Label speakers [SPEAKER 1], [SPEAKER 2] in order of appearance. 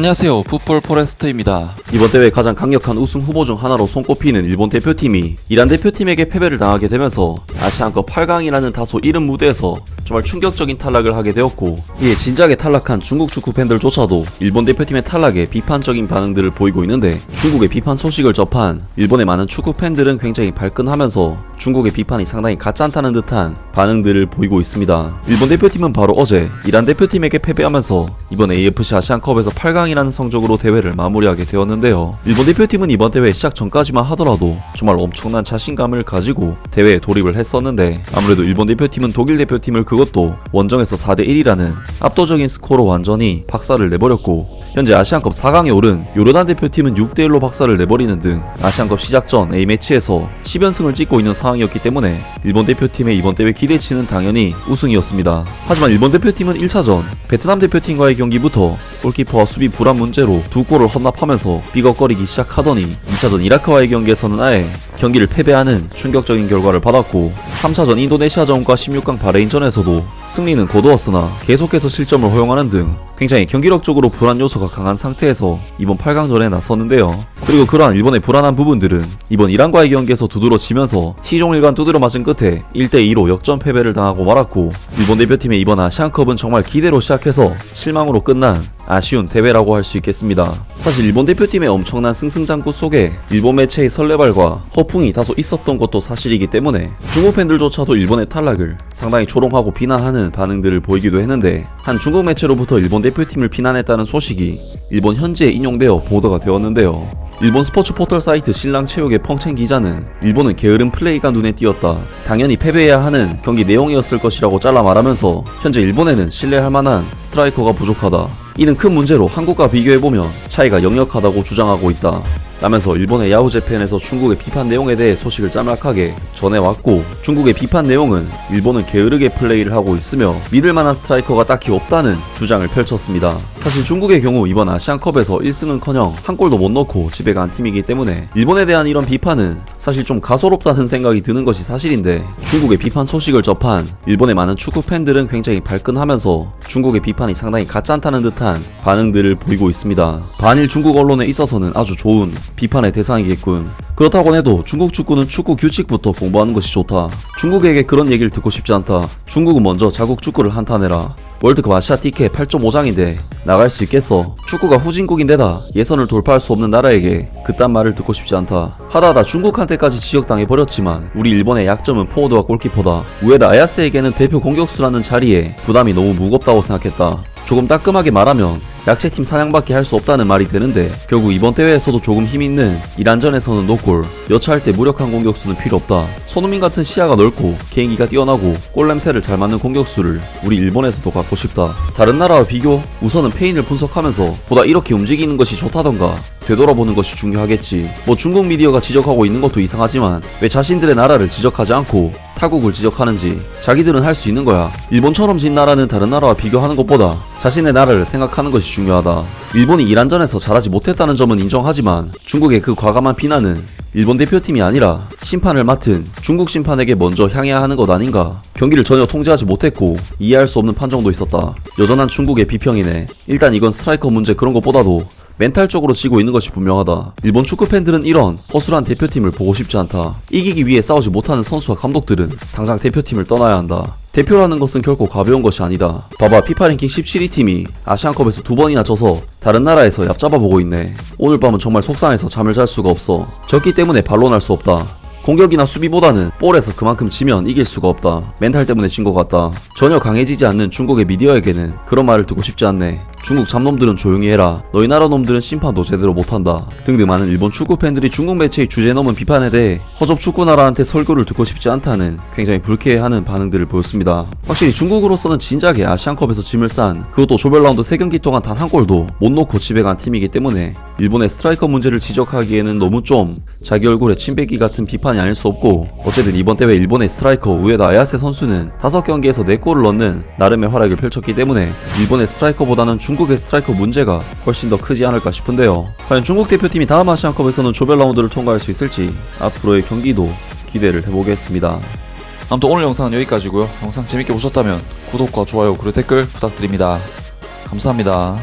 [SPEAKER 1] 안녕하세요, 풋볼 포레스트입니다.
[SPEAKER 2] 이번 대회 가장 강력한 우승 후보 중 하나로 손꼽히는 일본 대표팀이 이란 대표팀에게 패배를 당하게 되면서 아시안컵 8강이라는 다소 이른 무대에서 정말 충격적인 탈락을 하게 되었고, 이에 진작에 탈락한 중국 축구 팬들조차도 일본 대표팀의 탈락에 비판적인 반응들을 보이고 있는데, 중국의 비판 소식을 접한 일본의 많은 축구 팬들은 굉장히 발끈하면서 중국의 비판이 상당히 가짜다는 듯한 반응들을 보이고 있습니다. 일본 대표팀은 바로 어제 이란 대표팀에게 패배하면서 이번 AFC 아시안컵에서 8강이라는 성적으로 대회를 마무리하게 되었는데요. 일본 대표팀은 이번 대회 시작 전까지만 하더라도 정말 엄청난 자신감을 가지고 대회에 돌입을 했었는데, 아무래도 일본 대표팀은 독일 대표팀을 그것도 원정에서 4대1이라는 압도적인 스코어로 완전히 박살을 내버렸고, 현재 아시안컵 4강에 오른 요르단 대표팀은 6대1로 박살을 내버리는 등 아시안컵 시작 전 A매치에서 10연승을 찍고 있는 상황이었기 때문에 일본 대표팀의 이번 대회 기대치는 당연히 우승이었습니다. 하지만 일본 대표팀은 1차전 베트남 대표팀과의 경기부터 골키퍼와 수비 불안 문제로 두 골을 헌납하면서 삐걱거리기 시작하더니 2차전 이라크와의 경기에서는 아예 경기를 패배하는 충격적인 결과를 받았고, 3차전 인도네시아전과 16강 바레인전에서도 승리는 거두었으나 계속해서 실점을 허용하는 등 굉장히 경기력적으로 불안 요소가 강한 상태에서 이번 8강전에 나섰는데요. 그리고 그러한 일본의 불안한 부분들은 이번 이란과의 경기에서 두드러 지면서 시종일관 두드려 맞은 끝에 1대2로 역전 패배를 당하고 말았고, 일본 대표팀의 이번 아시안컵은 정말 기대로 시작해서 실망으로 끝난 아쉬운 대회라고 할 수 있겠습니다. 사실 일본 대표팀의 엄청난 승승장구 속에 일본 매체의 설레발과 허풍이 다소 있었던 것도 사실이기 때문에 중국 팬들조차도 일본의 탈락을 상당히 조롱하고 비난하는 반응들을 보이기도 했는데, 한 중국 매체로부터 일본 대표팀을 비난했다는 소식이 일본 현지에 인용되어 보도가 되었는데요. 일본 스포츠 포털 사이트 신랑체육의 펑첸 기자는 일본은 게으른 플레이가 눈에 띄었다, 당연히 패배해야 하는 경기 내용이었을 것이라고 잘라 말하면서 현재 일본에는 신뢰할 만한 스트라이커가 부족하다, 이는 큰 문제로 한국과 비교해보면 차이가 역력하다고 주장하고 있다 라면서 일본의 야후재팬에서 중국의 비판 내용에 대해 소식을 짤막하게 전해왔고, 중국의 비판 내용은 일본은 게으르게 플레이를 하고 있으며 믿을만한 스트라이커가 딱히 없다는 주장을 펼쳤습니다. 사실 중국의 경우 이번 아시안컵에서 1승은커녕 한 골도 못 넣고 집에 간 팀이기 때문에 일본에 대한 이런 비판은 사실 좀 가소롭다는 생각이 드는 것이 사실인데, 중국의 비판 소식을 접한 일본의 많은 축구 팬들은 굉장히 발끈하면서 중국의 비판이 상당히 가짜다는 듯한 반응들을 보이고 있습니다. 반일 중국 언론에 있어서는 아주 좋은 비판의 대상이겠군. 그렇다고 해도 중국 축구는 축구 규칙부터 공부하는 것이 좋다, 중국에게 그런 얘기를 듣고 싶지 않다, 중국은 먼저 자국 축구를 한탄해라, 월드컵 아시아 티켓 8.5장인데 나갈 수 있겠어, 축구가 후진국인데다 예선을 돌파할 수 없는 나라에게 그딴 말을 듣고 싶지 않다, 하다하다 중국한테까지 지적당해버렸지만 우리 일본의 약점은 포워드와 골키퍼다, 우에다 아야스에게는 대표 공격수라는 자리에 부담이 너무 무겁다고 생각했다, 조금 따끔하게 말하면 약체팀 사냥밖에 할 수 없다는 말이 되는데, 결국 이번 대회에서도 조금 힘있는 이란전에서는 노골, 여차할 때 무력한 공격수는 필요 없다, 손흥민 같은 시야가 넓고 개인기가 뛰어나고 골냄새를 잘 맡는 공격수를 우리 일본에서도 갖고 싶다, 다른 나라와 비교, 우선은 페인을 분석하면서 보다 이렇게 움직이는 것이 좋다던가 되돌아보는 것이 중요하겠지. 뭐 중국 미디어가 지적하고 있는 것도 이상하지만 왜 자신들의 나라를 지적하지 않고 타국을 지적하는지, 자기들은 할 수 있는 거야. 일본처럼 진 나라는 다른 나라와 비교하는 것보다 자신의 나라를 생각하는 것이 중요하다. 일본이 이란전에서 잘하지 못했다는 점은 인정하지만 중국의 그 과감한 비난은 일본 대표팀이 아니라 심판을 맡은 중국 심판에게 먼저 향해야 하는 것 아닌가. 경기를 전혀 통제하지 못했고 이해할 수 없는 판정도 있었다. 여전한 중국의 비평이네. 일단 이건 스트라이커 문제 그런 것보다도 멘탈적으로 지고 있는 것이 분명하다. 일본 축구 팬들은 이런 허술한 대표팀을 보고 싶지 않다. 이기기 위해 싸우지 못하는 선수와 감독들은 당장 대표팀을 떠나야 한다. 대표라는 것은 결코 가벼운 것이 아니다. 봐봐, 피파 랭킹 17위 팀이 아시안컵에서 2번이나 져서 다른 나라에서 얍잡아보고 있네. 오늘 밤은 정말 속상해서 잠을 잘 수가 없어. 졌기 때문에 반론할 수 없다. 공격이나 수비보다는 볼에서 그만큼 지면 이길 수가 없다. 멘탈 때문에 진 것 같다. 전혀 강해지지 않는 중국의 미디어에게는 그런 말을 듣고 싶지 않네. 중국 잡놈들은 조용히 해라. 너희 나라 놈들은 심판도 제대로 못한다. 등등 많은 일본 축구 팬들이 중국 매체의 주제 넘은 비판에 대해 허접 축구 나라한테 설교를 듣고 싶지 않다는 굉장히 불쾌해하는 반응들을 보였습니다. 확실히 중국으로서는 진작에 아시안컵에서 짐을 싼, 그것도 조별 라운드 3경기 동안 단 한 골도 못 넣고 집에 간 팀이기 때문에 일본의 스트라이커 문제를 지적하기에는 너무 좀 자기 얼굴에 침 뱉기 같은 비판이 아닐 수 없고, 어쨌든 이번 대회 일본의 스트라이커 우에다 아야세 선수는 5경기에서 4골을 넣는 나름의 활약을 펼쳤기 때문에 일본의 스트라이커보다는 중국의 스트라이커 문제가 훨씬 더 크지 않을까 싶은데요. 과연 중국 대표팀이 다음 아시안컵에서는 조별 라운드를 통과할 수 있을지 앞으로의 경기도 기대를 해보겠습니다.
[SPEAKER 1] 아무튼 오늘 영상은 여기까지고요. 영상 재밌게 보셨다면 구독과 좋아요 그리고 댓글 부탁드립니다. 감사합니다.